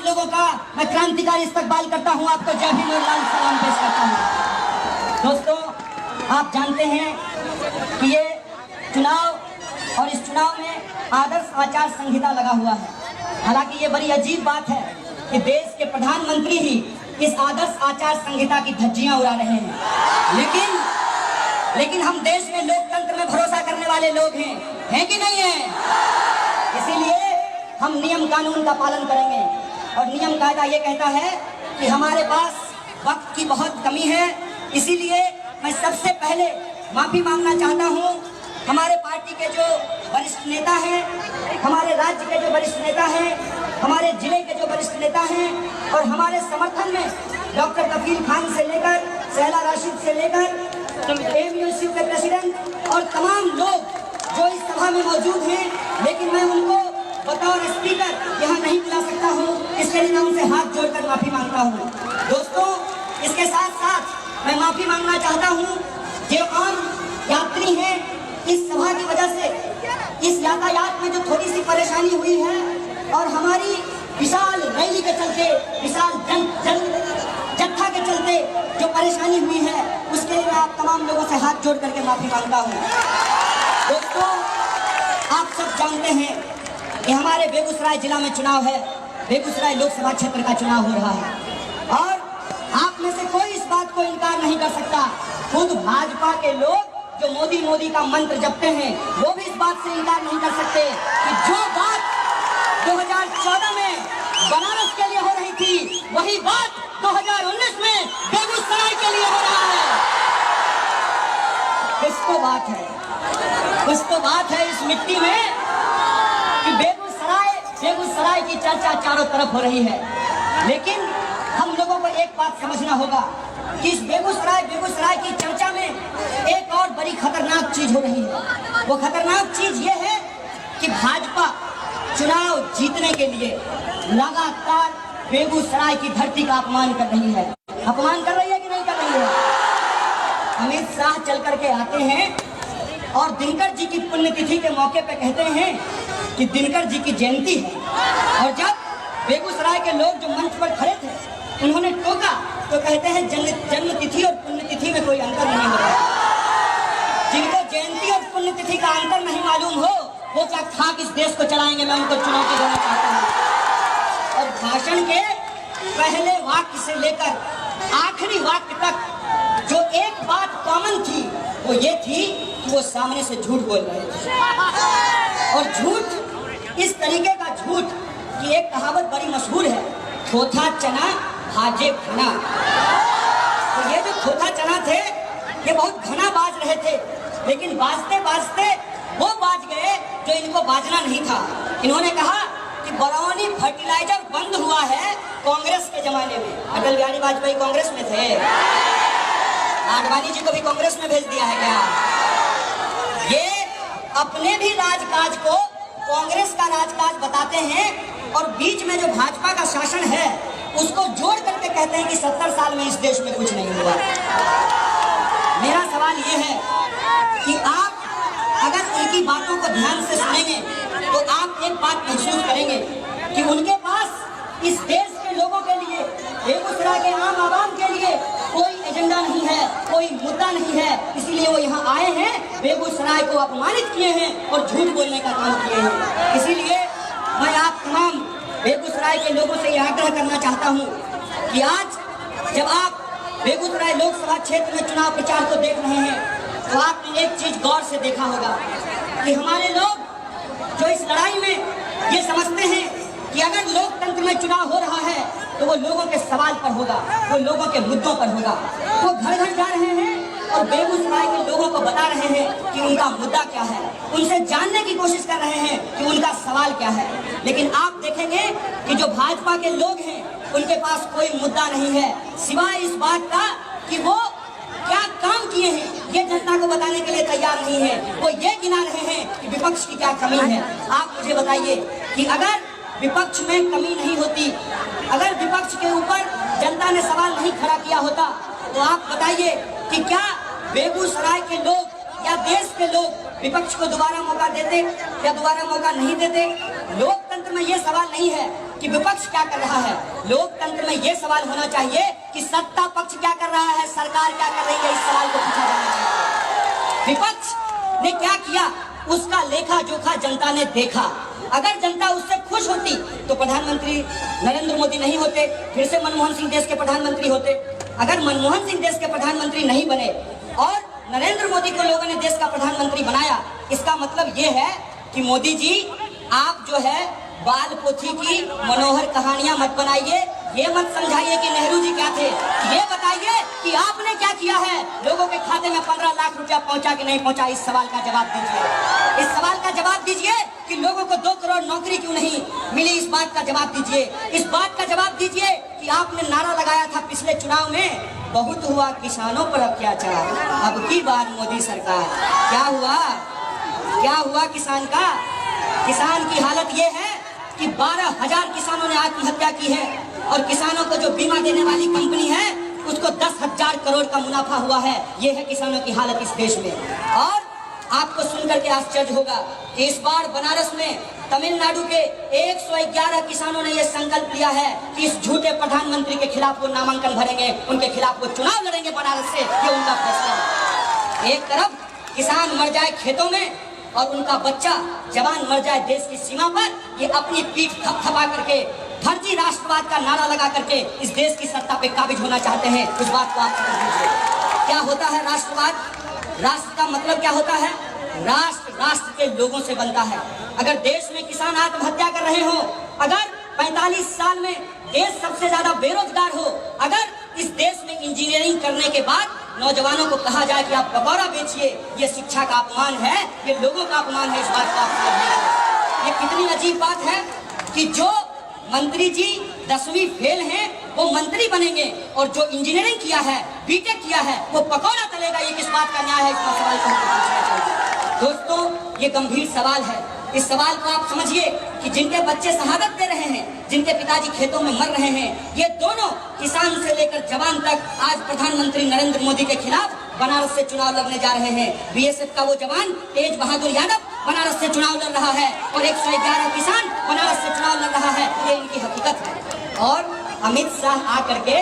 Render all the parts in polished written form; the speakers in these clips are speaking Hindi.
लोगों का मैं क्रांतिकारी इस्तकबाल करता हूं। आपको जय भीम और लाल सलाम पेश करता हूं। दोस्तों, आप जानते हैं कि ये चुनाव और इस चुनाव में आदर्श आचार संहिता लगा हुआ है। हालांकि ये बड़ी अजीब बात है कि देश के प्रधानमंत्री ही इस आदर्श आचार संहिता की धज्जियां उड़ा रहे हैं। लेकिन हम देश में लोकतंत्र में भरोसा करने वाले लोग हैं कि नहीं है? इसीलिए हम नियम कानून का पालन करेंगे और नियम कायदा ये कहता है कि हमारे पास वक्त की बहुत कमी है। इसीलिए मैं सबसे पहले माफी मांगना चाहता हूँ हमारे पार्टी के जो वरिष्ठ नेता हैं, हमारे राज्य के जो वरिष्ठ नेता हैं, हमारे जिले के जो वरिष्ठ नेता हैं और हमारे समर्थन में डॉक्टर कफील खान से लेकर सहला राशिद से लेकर AMUSU के प्रेसिडेंट और तमाम लोग जो इस सभा में मौजूद हैं, लेकिन मैं उनको बतौर स्पीकर यहाँ नहीं बुला सकता हूँ। इसके लिए मैं उनसे हाथ जोड़कर माफी मांगता हूँ। दोस्तों, इसके साथ साथ मैं माफी मांगना चाहता हूँ जो आम यात्री हैं, इस सभा की वजह से इस यातायात में जो थोड़ी सी परेशानी हुई है और हमारी विशाल रैली के चलते, विशाल जत्था के चलते जो परेशानी हुई है, उसके लिए मैं आप तमाम लोगों से हाथ जोड़ करके माफी मांगता हूँ। दोस्तों, आप सब जानते हैं कि हमारे बेगूसराय जिला में चुनाव है। बेगूसराय लोकसभा क्षेत्र का चुनाव हो रहा है और आप में से कोई इस बात को इनकार नहीं कर सकता। खुद भाजपा के लोग जो मोदी मोदी का मंत्र जपते हैं, वो भी इस बात से इनकार नहीं कर सकते कि जो बात 2014 में बनारस के लिए हो रही थी, वही बात 2019 में बेगूसराय के लिए हो रहा है। कुछ तो बात है इस मिट्टी में कि बेगूसराय की चर्चा चारों तरफ हो रही है। लेकिन हम लोगों को एक बात समझना होगा कि इस बेगूसराय की चर्चा में एक और बड़ी खतरनाक चीज हो रही है। वो खतरनाक चीज ये है कि भाजपा चुनाव जीतने के लिए लगातार बेगूसराय की धरती का अपमान कर रही है। अपमान कर रही है कि नहीं कर रही है? अमित शाह चल करके आते हैं और दिनकर जी की पुण्यतिथि के मौके पे कहते हैं कि दिनकर जी की जयंती है। और जब बेगूसराय के लोग जो मंच पर खड़े थे, उन्होंने टोका तो कहते हैं जन्म तिथि और पुण्यतिथि में कोई अंतर नहीं होता। जिनको जयंती और पुण्यतिथि का अंतर नहीं मालूम हो, वो क्या खाक इस देश को चलाएंगे? मैं उनको चुनौती देना चाहता हूँ। और भाषण के पहले वाक्य से लेकर आखिरी वाक्य तक जो एक बात कॉमन थी, वो ये थी कि वो सामने से झूठ बोल रहे थे। और झूठ इस तरीके का झूठ कि एक कहावत बड़ी मशहूर है, थोथा चना भाजे घना। तो ये जो थोथा चना थे, ये बहुत घना बाज रहे थे, लेकिन बाजते बाजते वो बाज गए जो इनको बाजना नहीं था। इन्होंने कहा कि बरौनी फर्टिलाइजर बंद हुआ है कांग्रेस के जमाने में। अटल बिहारी वाजपेयी कांग्रेस में थे, आडवाणी जी को भी कांग्रेस में भेज दिया है क्या? ये अपने भी राजकाज को कांग्रेस का राजकाज बताते हैं और बीच में जो भाजपा का शासन है उसको जोड़ करके कहते हैं कि 70 साल में इस देश में कुछ नहीं हुआ। मेरा सवाल ये है कि आप अगर उनकी बातों को ध्यान से सुनेंगे तो आप एक बात महसूस करेंगे कि उनके पास इस देश के लोगों के लिए, बेगूसराय के आम आवाम के लिए कोई एजेंडा नहीं है, कोई मुद्दा नहीं है। इसीलिए वो यहाँ आए हैं, बेगूसराय को अपमानित किए हैं और झूठ बोलने का काम किए हैं। इसीलिए मैं आप तमाम बेगूसराय के लोगों से यह आग्रह करना चाहता हूँ कि आज जब आप बेगूसराय लोकसभा क्षेत्र में चुनाव प्रचार को देख रहे हैं, तो आपने एक चीज गौर से देखा होगा कि हमारे लोग जो इस लड़ाई में ये समझते हैं कि अगर लोकतंत्र में चुनाव हो रहा है तो वो लोगों के सवाल पर होगा, वो लोगों के मुद्दों पर होगा। वो घर घर जा रहे हैं और बेगूसराय के लोगों को बता रहे हैं कि उनका मुद्दा क्या है, उनसे जानने की कोशिश कर रहे हैं कि उनका सवाल क्या है। लेकिन आप देखेंगे कि जो भाजपा के लोग हैं, उनके पास कोई मुद्दा नहीं है सिवाय इस बात का कि वो क्या काम किए हैं, ये जनता को बताने के लिए तैयार नहीं है। वो ये गिना रहे हैं कि विपक्ष की क्या कमी है। आप मुझे बताइए कि अगर विपक्ष में कमी नहीं होती, अगर विपक्ष के ऊपर जनता ने सवाल नहीं खड़ा किया होता, तो आप बताइए कि क्या बेगूसराय के लोग या देश के लोग विपक्ष को दोबारा मौका देते या दोबारा मौका नहीं देते? लोकतंत्र में ये सवाल नहीं है कि विपक्ष क्या कर रहा है, लोकतंत्र में ये सवाल होना चाहिए कि सत्ता पक्ष क्या कर रहा है, सरकार क्या कर रही है। इस सवाल को पूछा जाना चाहिए। विपक्ष ने क्या किया उसका लेखा जोखा जनता ने देखा। अगर जनता उससे खुश होती तो प्रधानमंत्री नरेंद्र मोदी नहीं होते, फिर से मनमोहन सिंह देश के प्रधानमंत्री होते। अगर मनमोहन सिंह देश के प्रधानमंत्री नहीं बने और नरेंद्र मोदी को लोगों ने देश का प्रधानमंत्री बनाया, इसका मतलब ये है कि मोदी जी आप जो है बाल पोथी की मनोहर कहानियां मत बनाइए, ये मत समझाइए कि नेहरू जी क्या थे, ये बताइए कि आपने क्या किया है, लोगों के खाते में 15 लाख रुपया पहुंचा कि नहीं पहुंचा। इस सवाल का जवाब दीजिए। इस सवाल का जवाब दीजिए कि लोगों को 2 करोड़ नौकरी क्यों नहीं मिली, इस बात का जवाब दीजिए। इस बात का जवाब दीजिए कि आपने नारा लगाया था पिछले चुनाव में, बहुत हुआ किसानों पर अत्याचार, अब की बार मोदी सरकार। क्या हुआ, क्या हुआ किसान का? किसान की हालत ये है कि 12,000 किसानों ने आत्महत्या की है और किसानों को जो बीमा देने वाली कंपनी है उसको 10,000 करोड़ का मुनाफा हुआ है। ये है किसानों की हालत इस देश में। और आपको सुनकर के आश्चर्य होगा कि इस बार बनारस में तमिलनाडु के 111 किसानों ने यह संकल्प लिया है कि इस झूठे प्रधानमंत्री के खिलाफ वो नामांकन भरेंगे, उनके खिलाफ वो चुनाव लड़ेंगे बनारस से। ये उनका फैसला। एक तरफ किसान मर जाए खेतों में और उनका बच्चा जवान मर जाए देश की सीमा पर, ये अपनी पीठ थपथपा करके फर्जी राष्ट्रवाद का नारा लगा करके इस देश की सत्ता पे काबिज होना चाहते हैं। उस बात को आप समझ लीजिए। क्या होता है राष्ट्रवाद? राष्ट्र का मतलब क्या होता है? राष्ट्र राष्ट्र के लोगों से बनता है। अगर देश में किसान आत्महत्या कर रहे हो, अगर 45 साल में देश सबसे ज्यादा बेरोजगार हो, अगर इस देश में इंजीनियरिंग करने के बाद नौजवानों को कहा जाए कि आप पकौड़ा बेचिए, ये शिक्षा का अपमान है, ये लोगों का अपमान है। इस बात को आप समझ लीजिए। ये कितनी अजीब बात है कि जो मंत्री जी 10वीं फेल हैं वो मंत्री बनेंगे और जो इंजीनियरिंग किया है, बीटेक किया है, वो पकौड़ा तलेगा। ये किस बात का न्याय है? इसका सवाल को हमको पूछना चाहिए। दोस्तों, ये गंभीर सवाल है। इस सवाल को आप समझिए कि जिनके बच्चे शहादत दे रहे हैं, जिनके पिताजी खेतों में मर रहे हैं, ये दोनों किसान से लेकर जवान तक आज प्रधानमंत्री नरेंद्र मोदी के खिलाफ बनारस से चुनाव लड़ने जा रहे हैं। बीएसएफ का वो जवान तेज बहादुर यादव बनारस से चुनाव लड़ रहा है और 111 किसान बनारस से चुनाव लड़ रहा है। ये इनकी हकीकत है। और अमित शाह आकर के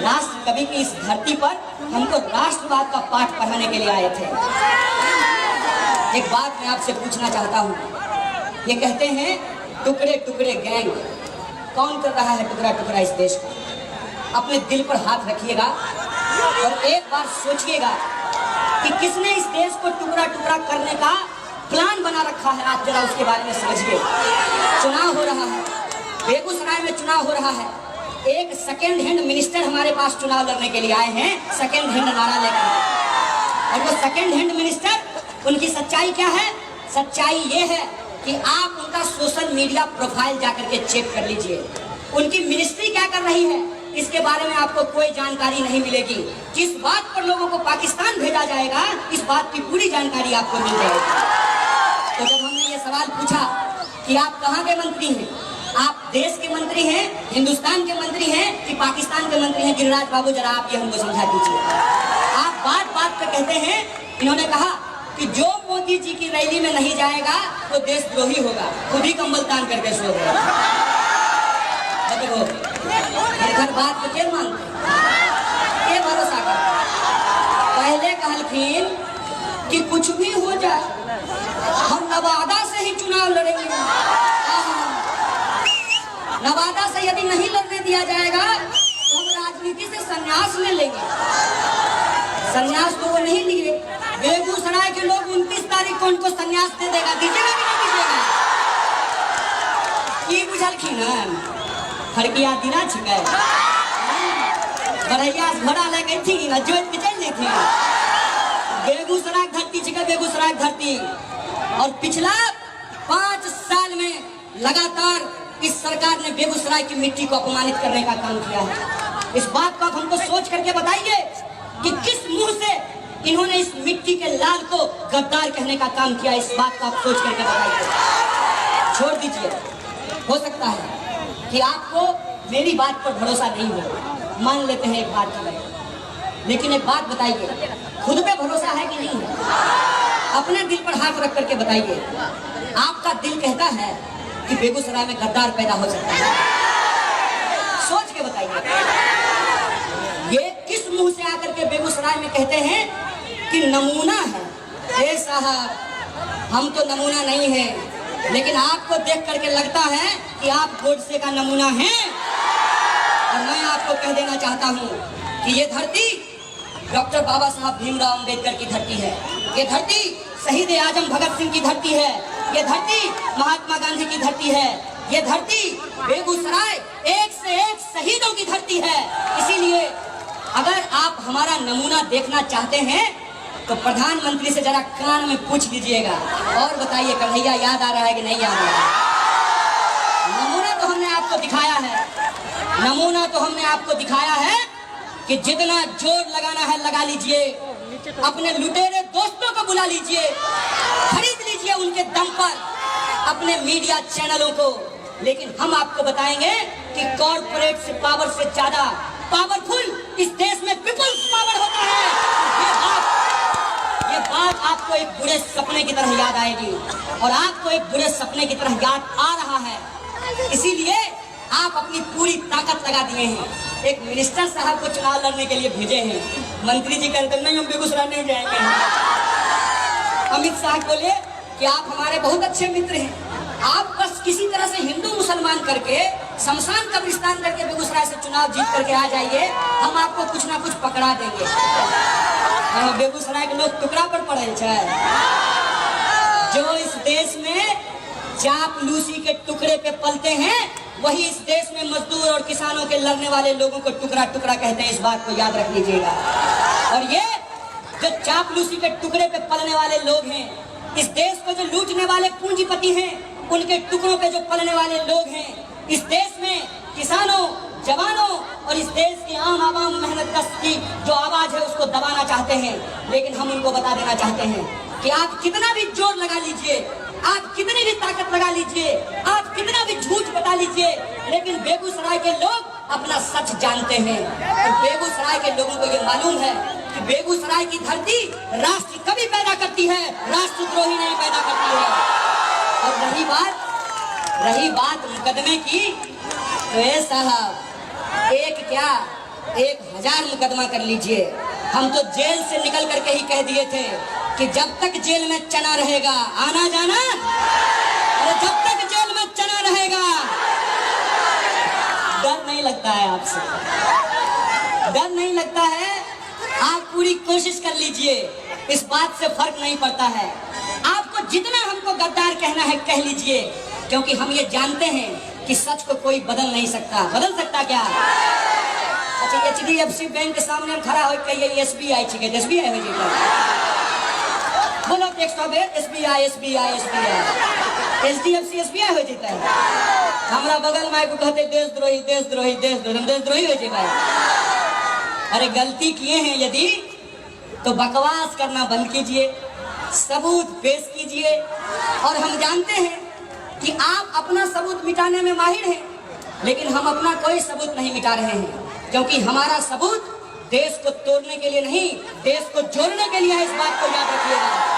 राष्ट्र कवि की इस धरती पर हमको राष्ट्रवाद का पाठ पढ़ाने के लिए आए थे। एक बात मैं आपसे पूछना चाहता हूँ। ये कहते हैं टुकड़े टुकड़े गैंग, कौन कर रहा है टुकड़ा टुकड़ा इस देश का? अपने दिल पर हाथ रखिएगा और एक बार सोचिएगा कि किसने इस देश को टुकड़ा टुकड़ा करने का प्लान बना रखा है। आप जरा उसके बारे में समझिए। चुनाव हो रहा है, बेगूसराय में चुनाव हो रहा है। एक सेकेंड हैंड मिनिस्टर हमारे पास चुनाव लड़ने के लिए आए हैं, सेकेंड हैंड नारा लेकर। और वो सेकेंड हैंड मिनिस्टर, उनकी सच्चाई क्या है? सच्चाई ये है कि आप उनका सोशल मीडिया प्रोफाइल जाकर के चेक कर लीजिए। उनकी मिनिस्ट्री क्या कर रही है इसके बारे में आपको कोई जानकारी नहीं मिलेगी। किस बात पर लोगों को पाकिस्तान भेजा जाएगा, इस बात की पूरी जानकारी आपको मिल जाएगी। तो जब हमने ये सवाल पूछा कि आप कहाँ के मंत्री हैं, आप देश के मंत्री हैं, हिंदुस्तान के मंत्री हैं कि पाकिस्तान के मंत्री हैं, गिरिराज बाबू जरा आप ये हमको समझा दीजिए। आप बात बात पे कहते हैं, इन्होंने कहा कि जो मोदी जी की रैली में नहीं जाएगा वो देशद्रोही होगा, खुद ही कंबल तान करके सो गए। घर बात को क्या मानते, क्या भरोसा कर? पहले कहलखिन कि कुछ भी हो जाए हम नवादा से ही चुनाव लड़ेंगे। नवादा से यदि नहीं लड़ने दिया जाएगा तो हम राजनीति से संन्यास ले लेंगे। संन्यास तो वो नहीं लिए। बेगूसराय के लोग 29 तारीख को उनको संन्यास दे देगा। दीजिएगा कि नहीं दीजिएगा? की बुझलखिन फड़किया दिना छिके बरैया घोड़ा ले गई थी ना, जोत के चल थी। बेगूसराय धरती छिके, बेगूसराय धरती। और पिछला 5 साल में लगातार इस सरकार ने बेगूसराय की मिट्टी को अपमानित करने का काम किया है। इस बात को आप हमको सोच करके बताइए कि किस मुंह से इन्होंने इस मिट्टी के लाल को गद्दार कहने का काम किया। इस बात को आप सोच करके बताइए। छोड़ दीजिए, हो सकता है कि आपको मेरी बात पर भरोसा नहीं हो, मान लेते हैं एक बात की, लेकिन एक बात बताइए, खुद पे भरोसा है कि नहीं है? अपने दिल पर हाथ रख करके बताइए। आपका दिल कहता है कि बेगूसराय में गद्दार पैदा हो सकता है? सोच के बताइए। ये किस मुंह से आकर के बेगूसराय में कहते हैं कि नमूना है? ए साहब, हम तो नमूना नहीं है, लेकिन आपको देख करके लगता है कि आप गोडसे का नमूना हैं। और मैं आपको कह देना चाहता हूँ कि ये धरती डॉक्टर बाबा साहब भीमराव अंबेडकर की धरती है, ये धरती शहीद आजम भगत सिंह की धरती है, ये धरती महात्मा गांधी की धरती है, ये धरती बेगूसराय एक से एक शहीदों की धरती है। इसीलिए अगर आप हमारा नमूना देखना चाहते हैं तो प्रधानमंत्री से जरा कान में पूछ लीजिएगा और बताइए कन्हैया याद आ रहा है कि नहीं याद आ रहा है? नमूना तो हमने आपको दिखाया है, नमूना तो हमने आपको दिखाया है कि जितना जोर लगाना है लगा लीजिए, अपने लुटेरे दोस्तों को बुला लीजिए, खरीद लीजिए उनके दम पर अपने मीडिया चैनलों को। लेकिन हम आपको बताएंगे कि कॉर्पोरेट से पावर से ज्यादा पावरफुल इस देश में पीपल्स पावर होता है। ये बात आपको एक बुरे सपने की तरह याद आएगी और आपको एक बुरे सपने की तरह याद आ रहा है। इसीलिए आप अपनी पूरी ताकत लगा दिए हैं। एक मिनिस्टर साहब को चुनाव लड़ने के लिए भेजे हैं, मंत्री जी कहते नहीं हम बेगूसराय नहीं जाएंगे। अमित शाह बोले कि आप हमारे बहुत अच्छे मित्र हैं, आप बस किसी तरह से हिंदू मुसलमान करके शमशान कब्रिस्तान करके बेगूसराय से चुनाव जीत करके आ जाइए, हम आपको कुछ ना कुछ पकड़ा देंगे। बेगूसराय के लोग टुकड़ा पर पड़े हैं। जो इस देश में चापलूसी के टुकड़े पे पलते हैं, वही इस देश में मजदूर और किसानों के लड़ने वाले लोगों को टुकड़ा टुकड़ा कहते हैं। इस बात को याद रख लीजिएगा। और ये जो चापलूसी के टुकड़े पे पलने वाले लोग हैं, इस देश को जो लूटने वाले पूंजीपति हैं, उनके टुकड़ों पे जो पलने वाले लोग हैं, इस देश में किसानों, जवानों और इस देश के आम आवाम मेहनत कश की जो आवाज है उसको दबाना चाहते हैं। लेकिन हम उनको बता देना चाहते हैं कि आप कितना भी जोर लगा लीजिए, आप कितनी भी ताकत लगा लीजिए, आप कितना भी झूठ बता लीजिए, लेकिन बेगूसराय के लोग अपना सच जानते हैं। और बेगूसराय के लोगों को ये मालूम है कि बेगूसराय की धरती राष्ट्र कभी पैदा करती है, राष्ट्रद्रोही नहीं पैदा करती है। और रही बात मुकदमे की, तो ये साहब एक क्या 1000 मुकदमा कर लीजिए। हम तो जेल से निकल करके ही कह दिए थे कि जब तक जेल में चना रहेगा आना जाना, और जब तक जेल में चना रहेगा डर नहीं लगता है आपसे, डर नहीं लगता है। आप पूरी कोशिश कर लीजिए, इस बात से फर्क नहीं पड़ता है। आपको जितना हमको गद्दार कहना है कह लीजिए, क्योंकि हम ये जानते हैं कि सच को कोई बदल नहीं सकता। बदल सकता क्या? अच्छा, HDFC बैंक के सामने हम खड़ा हो कहिए SBI छिके, SBI हो जाएगा। बोलो टेक्स्ट हो गए SBI HDFC SBI हो जाता है। हमारा बगल में को कहते देशद्रोही देशद्रोही देशद्रोही, हम देशद्रोही हो जाएगा। अरे गलती किए हैं यदि तो बकवास करना बंद कीजिए, सबूत पेश कीजिए। और हम जानते हैं कि आप अपना सबूत मिटाने में माहिर हैं, लेकिन हम अपना कोई सबूत नहीं मिटा रहे हैं, क्योंकि हमारा सबूत देश को तोड़ने के लिए नहीं, देश को जोड़ने के लिए है। इस बात को याद रखिएगा।